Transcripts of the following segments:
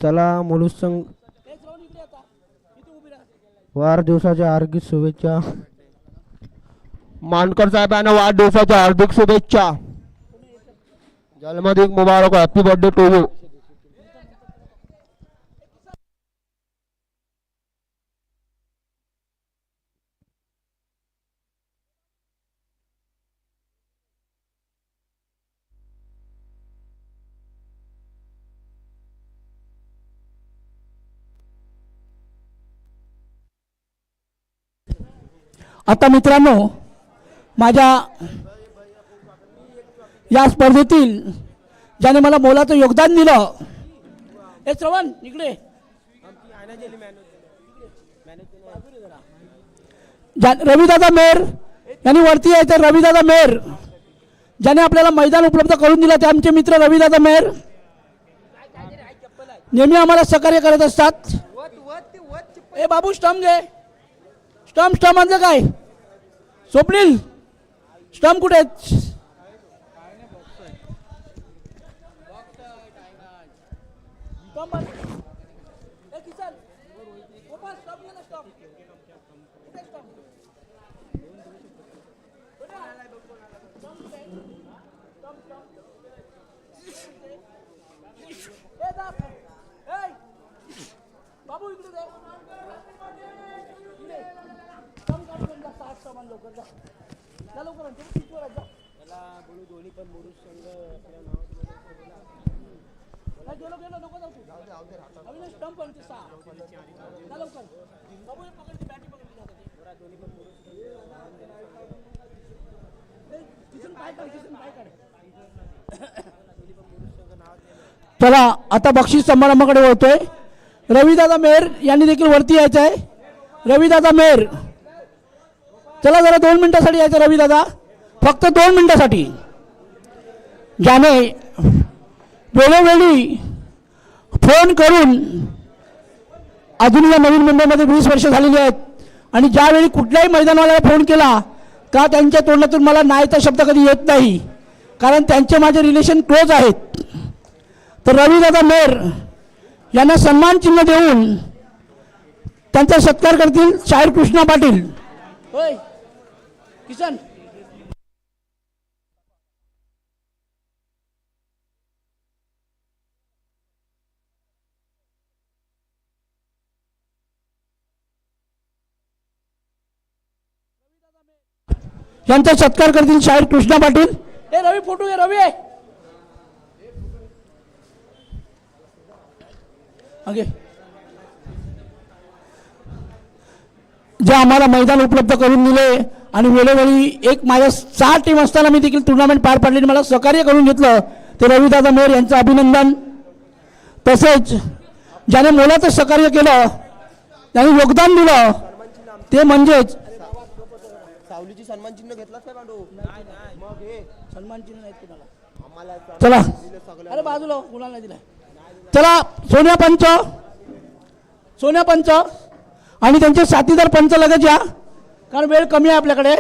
चला मुलुस संघ वाढदिवसाच्या हार्दिक शुभेच्छा. मानकर साहेबांना वाढदिवसाच्या हार्दिक शुभेच्छा. जन्मदिन मुबारक. Happy birthday to you. आता मित्रांनो, माझ्या या स्पर्धेतील ज्याने मला मोलाचं योगदान दिलं, हे श्रवण इकडे, रविदादा मेहर यांनी वरती यायचं. रविदादा मेहर ज्याने आपल्याला मैदान उपलब्ध करून दिलं, ते आमचे मित्र रविदादा मेहर नेहमी आम्हाला सहकार्य करत असतात. ए बाबू स्टंप घे. स्टंप आणलं काय? स्वप्नील स्टंप कुठे आहेत? बाबू इकडे दे. चला आता बक्षीस समारंभाकडे वळतोय. रविदादा मेहर यांनी देखील वरती यायचं आहे. रविदादा मेहर, चला जरा 2 मिनिटासाठी यायचं. रविदादा फक्त 2 मिनिटासाठी. ज्याने वेळोवेळी फोन करून, अजून या नवीन मुंबईमध्ये 20 वर्ष झालेली आहेत, आणि ज्यावेळी कुठल्याही मैदानवाल्याला फोन केला का त्यांच्या तोंडातून मला नाहीचा शब्द कधी येत नाही, कारण त्यांचे माझे रिलेशन क्लोज आहेत. तर रविदादा मेहर यांना सन्मान चिन्ह देऊन त्यांचा सत्कार करतील शाहीर कृष्णा पाटील. होय किसन, यांचा सत्कार करतील शाहीर कृष्णा पाटील. हे रवी फोटो घे. रवी ओके. जे आम्हाला मैदान उपलब्ध करून दिले आणि वेळोवेळी एक माझ्या 6 टीम असताना मी देखील टुर्नामेंट पार पाडली, मला सहकार्य करून घेतलं, ते रविदादा मेहर यांचं अभिनंदन. तसेच ज्याने मोलाचं सहकार्य केलं, त्याने योगदान दिलं, ते म्हणजेच सावलीची सन्मान चिन्ह घेतलाच काय पांडू? मग हे सन्मान चिन्ह नाही तुम्हाला. आम्हाला चला अरे बाजूला, कुणाला नाही दिला. चला सोन्या पंच आणि त्यांचे साथीदार पंच लगेच या, कारण वेळ कमी आहे आपल्याकडे.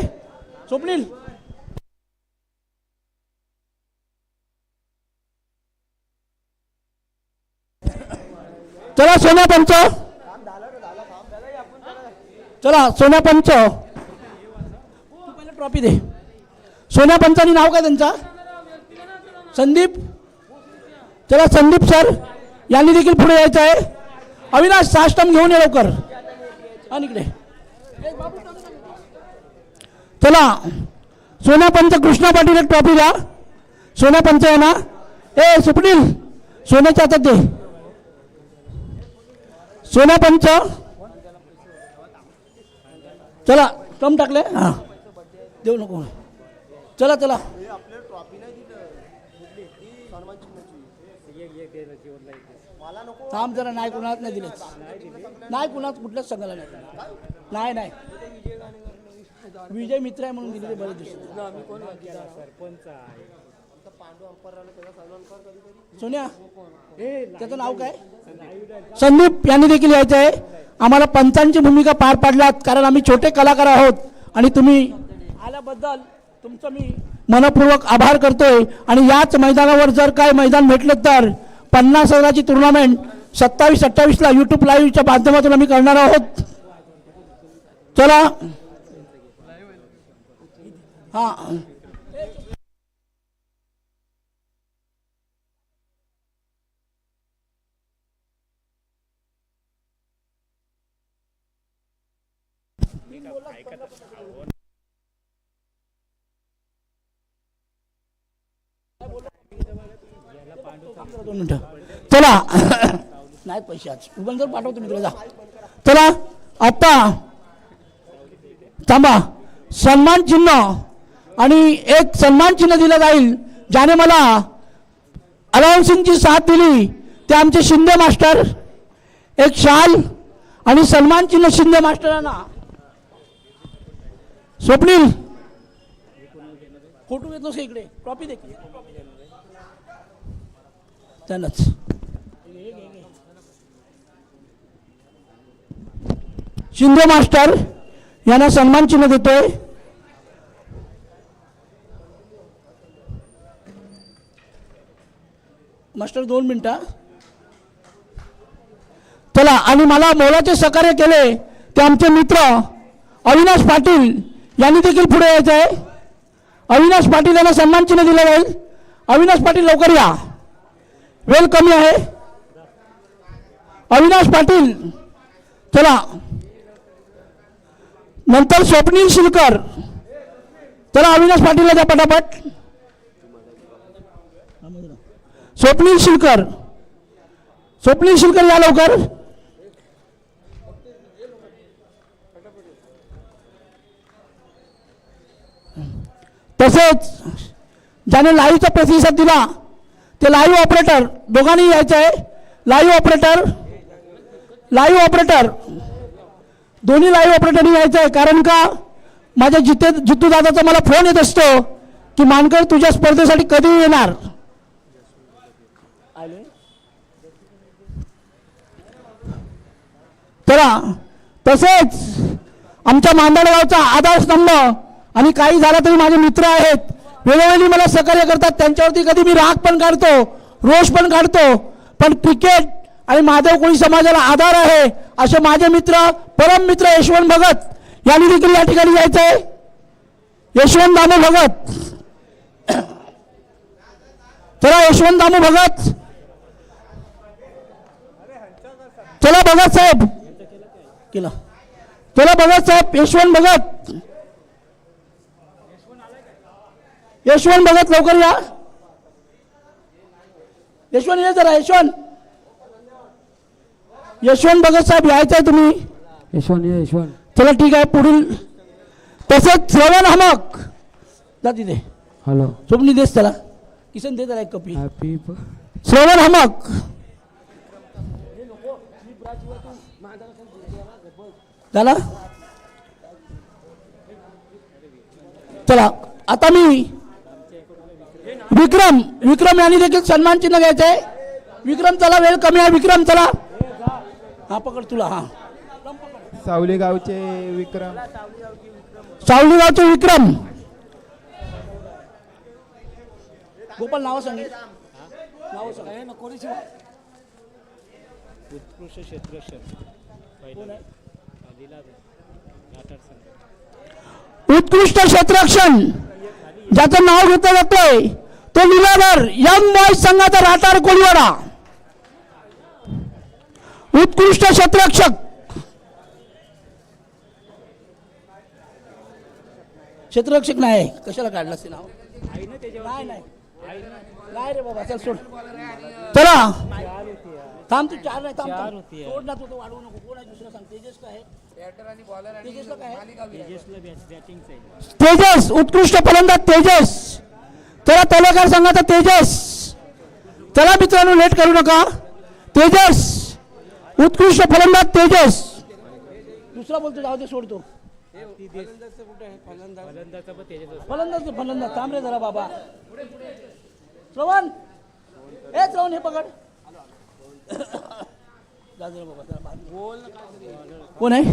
स्वप्नील चला. सोन्या पंच, चला सोन्या पंच, तू पहिले ट्रॉफी दे. सोन्या पंचानी नाव काय त्यांचा? संदीप. चला संदीप सर यांनी देखील पुढे यायचं आहे. अविनाश साष्टम घेऊन ये लवकर. आणि इकडे चला. सोन्या पंच कृष्णा पाटील एक ट्रॉफी द्या. सोन्या पंच आहे ना? ए सुपनील सोन्याच्या हातात दे. सोन्या पंच चला. कम टाकले हां, देऊ नको. चला चला. थांब जरा. नाही कुणालाच नाही दिले. नाही कुणाच कुठल्याच संघाला नाही. नाही विजय मित्र आहे म्हणून दिले बरेच दिवस. सोन्या त्याचं नाव काय? संदीप यांनी देखील यायचं आहे. आम्हाला पंचांची भूमिका पार पाडलात, कारण आम्ही छोटे कलाकार आहोत आणि तुम्ही आल्याबद्दल तुमचं मी मनपूर्वक आभार करतोय. आणि याच मैदानावर जर काय मैदान भेटलं तर 50,000ची टुर्नामेंट 27-28ला यूट्यूब लाईव्हच्या माध्यमातून आम्ही करणार आहोत. चला हां चला नाही पैसे आज उबन जर पाठवतो मी तुला जा. चला आता थांबा. सन्मान चिन्ह आणि एक सन्मान चिन्ह दिलं जाईल ज्याने मला अलाउन्सिंगची साथ दिली ते आमचे शिंदे मास्टर. एक शाल आणि सन्मान चिन्ह शिंदे मास्टरांना. स्वप्नील फोटो घेतलोस का इकडे ट्रॉफी दे त्यांनाच. शिंदे मास्टर यांना सन्मान चिन्ह देतोय. मास्टर 2 मिनिटं. चला आणि मला मोलाचे सहकार्य केले ते आमचे मित्र अविनाश पाटील यांनी देखील पुढे यायचं आहे. अविनाश पाटील यांना सन्मान चिन्ह दिलं जाईल. अविनाश पाटील लवकर या, वेळ कमी आहे. अविनाश पाटील चला. नंतर स्वप्नील शिलकर. चला अविनाश पाटीलला द्या पटापट. स्वप्नील शिलकर, स्वप्नील शिलकर या लवकर. तसेच ज्याने लाईव्हचा प्रतिसाद दिला ते लाईव्ह ऑपरेटर दोघांनी यायचं आहे. लाईव्ह ऑपरेटर, लाईव्ह ऑपरेटर दोन्ही लाईव्ह ऑपरेटरनी यायचं आहे. कारण का माझ्या जितू दादाचा मला फोन येत असतो की मानकर तुझ्या स्पर्धेसाठी कधी येणार. चला तसेच आमच्या मांदळगावचा आधारस्तंभ आणि काही झालं तरी माझे मित्र आहेत, वेळोवेळी मला सहकार्य करतात. त्यांच्यावरती कधी मी राग पण काढतो, रोष पण काढतो, पण क्रिकेट आणि माधव कोळी समाजाला आधार आहे असे माझे मित्र परम मित्र यशवंत भगत यांनी देखील या ठिकाणी जायचं आहे. यशवंत दामू भगत. चला यशवंत दामू भगत. चला भगत साहेब केला. चला भगत साहेब. यशवंत भगत, यशवंत भगत लवकर या. यशवंत ये जरा. यशवंत, यशवंत भगत साहेब यायचं आहे तुम्ही. यशवंत ये यशवंत. चला ठीक आहे. पुढील तसंच श्रवण हमक जा तिथे. हॅलो स्वप्नी देस त्याला. किसन दे त्याला एक कपी. हॅपी श्रवण हमक झाला. चला आता मी विक्रम, विक्रम यांनी देखील सन्मान चिन्ह घ्यायचं आहे. विक्रम चला, वेळ कमी आहे. विक्रम चला. हा पकड तुला. हा सावली गावचे विक्रम. सावली गावचे विक्रम. गोपाल नाव सांगितलं. नाव सांग. उत्कृष्ट क्षेत्ररक्षण उत्कृष्ट क्षेत्ररक्षण ज्याचं नाव घेतलं जातंय तो लीलाधर यंग बॉयज संघाचा राठार कोळीवाडा. उत्कृष्ट क्षेत्ररक्षक. क्षेत्ररक्षक नाही, कशाला काढलं असे नाव. नाही नाही नाही रे बाबा, चल सोड. चला थांब. तू 4 नाही थांब. सोड ना, तू तो वाढवू नको. कोण आहे दुसरं सांग. तेजस काय आहे. तेजसला काय आहे. तेजस उत्कृष्ट फलंदाज तेजस. चला तलाकार संघाचा तेजस. चला मित्रांनो लेट करू नका. तेजस उत्कृष्ट फलंदाज तेजस. दुसरा बोलतो जाऊ दे, सोडतो. फलंदाज फलंदाज थांब रे जरा बाबा. श्रवण, ए श्रवण हे पकड. कोण आहे.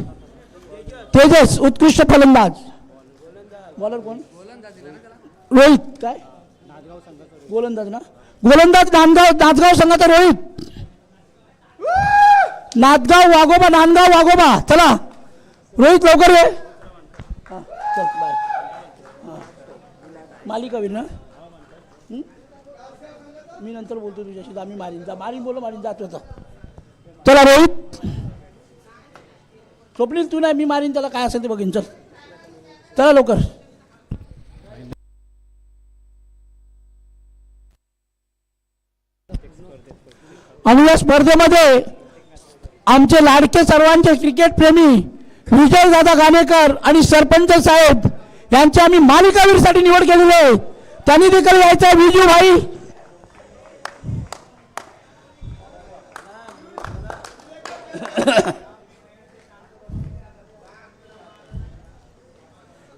तेजस उत्कृष्ट फलंदाज. बॉलर कोण. रोहित काय. गोलंदाज ना. गोलंदाज नांदगाव संघाचा रोहित. नांदगाव वाघोबा, नांदगाव वाघोबा. चला रोहित लवकर ये. हां चल बाय. हां मालिका होईल ना. मी नंतर बोलतो तुझ्याशी. आम्ही मारीन जा, मारीन बोल, मारीन जातो आता. चला रोहित. स्वप्नील तू नाही, मी मारीन त्याला, काय असेल ते बघीन. चल चला लवकर. आणि या स्पर्धेमध्ये आमचे लाडके सर्वांचे क्रिकेट प्रेमी विजयदादा गाणेकर आणि सरपंच साहेब यांची आम्ही मालिकावीरसाठी निवड केलेली आहे. त्यांनी देखील यायचं आहे. विजू भाई,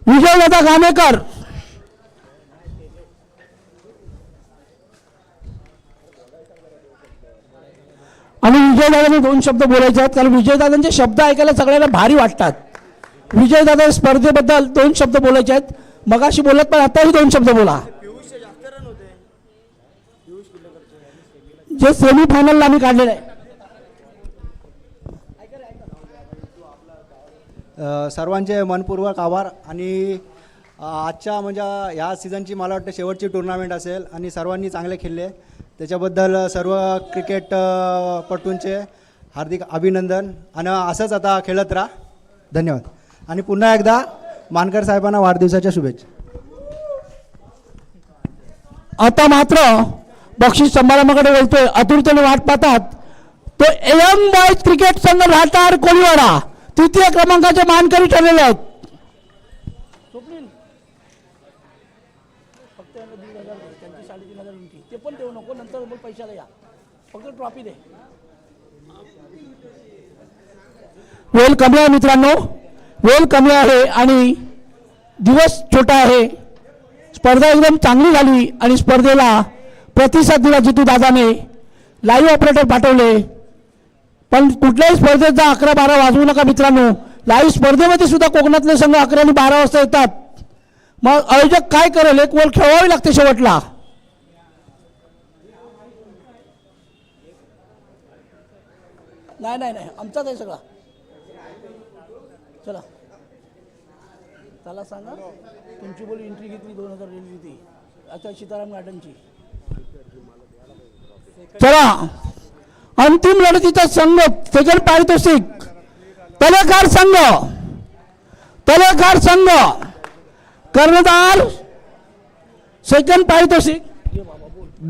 विजयदादा गाणेकर. आणि विजयदादांनी 2 शब्द बोलायचे आहेत, कारण विजयदादांचे शब्द ऐकायला सगळ्यांना भारी वाटतात. विजयदादा स्पर्धेबद्दल 2 शब्द बोलायचे आहेत. मगाशी बोलत पण आताही 2 शब्द बोला. जे सेमीफायनलला आम्ही काढलेलं आहे. सर्वांचे मनपूर्वक आभार. आणि आजच्या म्हणजे ह्या सीझनची मला वाटतं शेवटची टुर्नामेंट असेल आणि सर्वांनी चांगले खेळले, त्याच्याबद्दल सर्व क्रिकेट पटूंचे हार्दिक अभिनंदन. आणि असंच आता खेळत राहा. धन्यवाद. आणि पुन्हा एकदा मानकर साहेबांना वाढदिवसाच्या शुभेच्छा. आता मात्र बक्षीस समारंभाकडे बोलतोय. आतुरतेने वाट पाहतात तो एम बॉयज क्रिकेट संघ राहणार कोळीवाडा, 3य क्रमांकाचे मानकरी ठरलेले आहेत. फक्त 1,500 त्यांची 3,500 उंची ते पण देऊ नको, नंतर मग पैशाला या, फक्त ट्रॉफी दे. वेळ कमी आहे मित्रांनो, वेळ कमी आहे आणि दिवस छोटा आहे. स्पर्धा एकदम चांगली झाली आणि स्पर्धेला प्रतिसाद दिला जितू दादाने. लाईव्ह ऑपरेटर पाठवले, पण कुठल्याही स्पर्धेत जा 11-12 वाजवू नका मित्रांनो. लाईव्ह स्पर्धेमध्ये सुद्धा कोकणातले संघ 11 आणि 12 वाजता येतात. मग आयोजक काय करेल, एक ओव्हर खेळवावी लागते शेवटला. नाही नाही नाही आमचाच आहे सगळा. चला त्याला सांगा तुमची बोली एंट्री घेतली 2000 रेल्वे होती. अच्छा सीताराम गार्डनची. चला अंतिम लढतीचा संघ, सेकंड पारितोषिक तलेकार संघ, तलेकार संघ कर्णधार. सेकंड पारितोषिक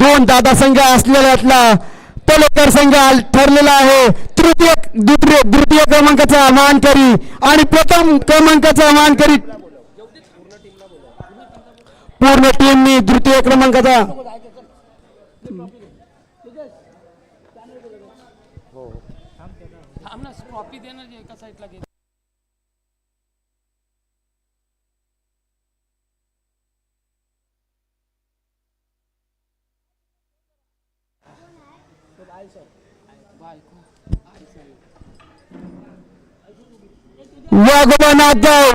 2 दादा संघ असलेल्यातला तलेकर संघ ठरलेला आहे. द्वितीय क्रमांकाचा मानकरी आणि प्रथम क्रमांकाचा मानकरी पूर्ण टीमनी द्वितीय क्रमांकाचा. वाघोबा नागगाव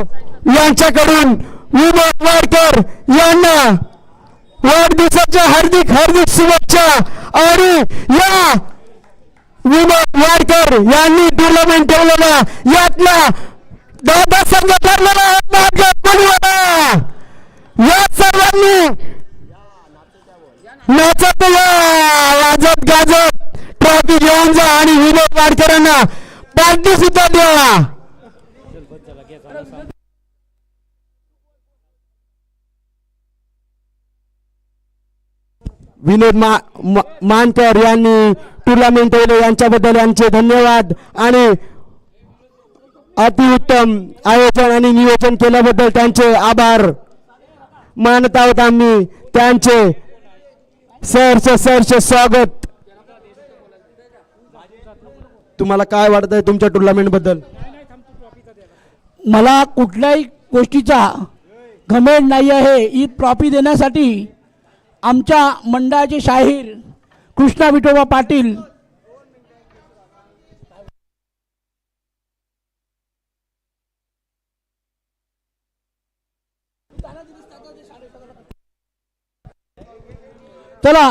यांच्याकडून विनोद वाडकर यांना वाढदिवसाच्या हार्दिक हार्दिक शुभेच्छा. आणि या विनोद वाडकर यांनी टुर्नामेंट ठेवलेला यातला दादा संघ ठरलेला या सर्वांनी नाचत वाजत गाजत ट्रॉफी घेऊन जा आणि विनोद वाडकरांना पार्टी सुद्धा द्या. विनोद मानकर यांनी टुर्नामेंट ठेवले, यांच्याबद्दल यांचे धन्यवाद. आणि अतिउत्तम आयोजन आणि नियोजन केल्याबद्दल त्यांचे आभार मानत आहोत आम्ही. त्यांचे सहर्ष स्वागत. तुम्हाला काय वाटतंय तुमच्या टुर्नामेंट बद्दल? मला कुठल्याही गोष्टीचा घमेंड नाही आहे. ही ट्रॉफी देण्यासाठी आमच्या मंडळाचे शाहीर कृष्णा विठोबा पाटील चला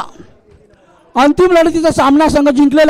अंतिम लढतीचा सामना संघ जिंकलेला आहे.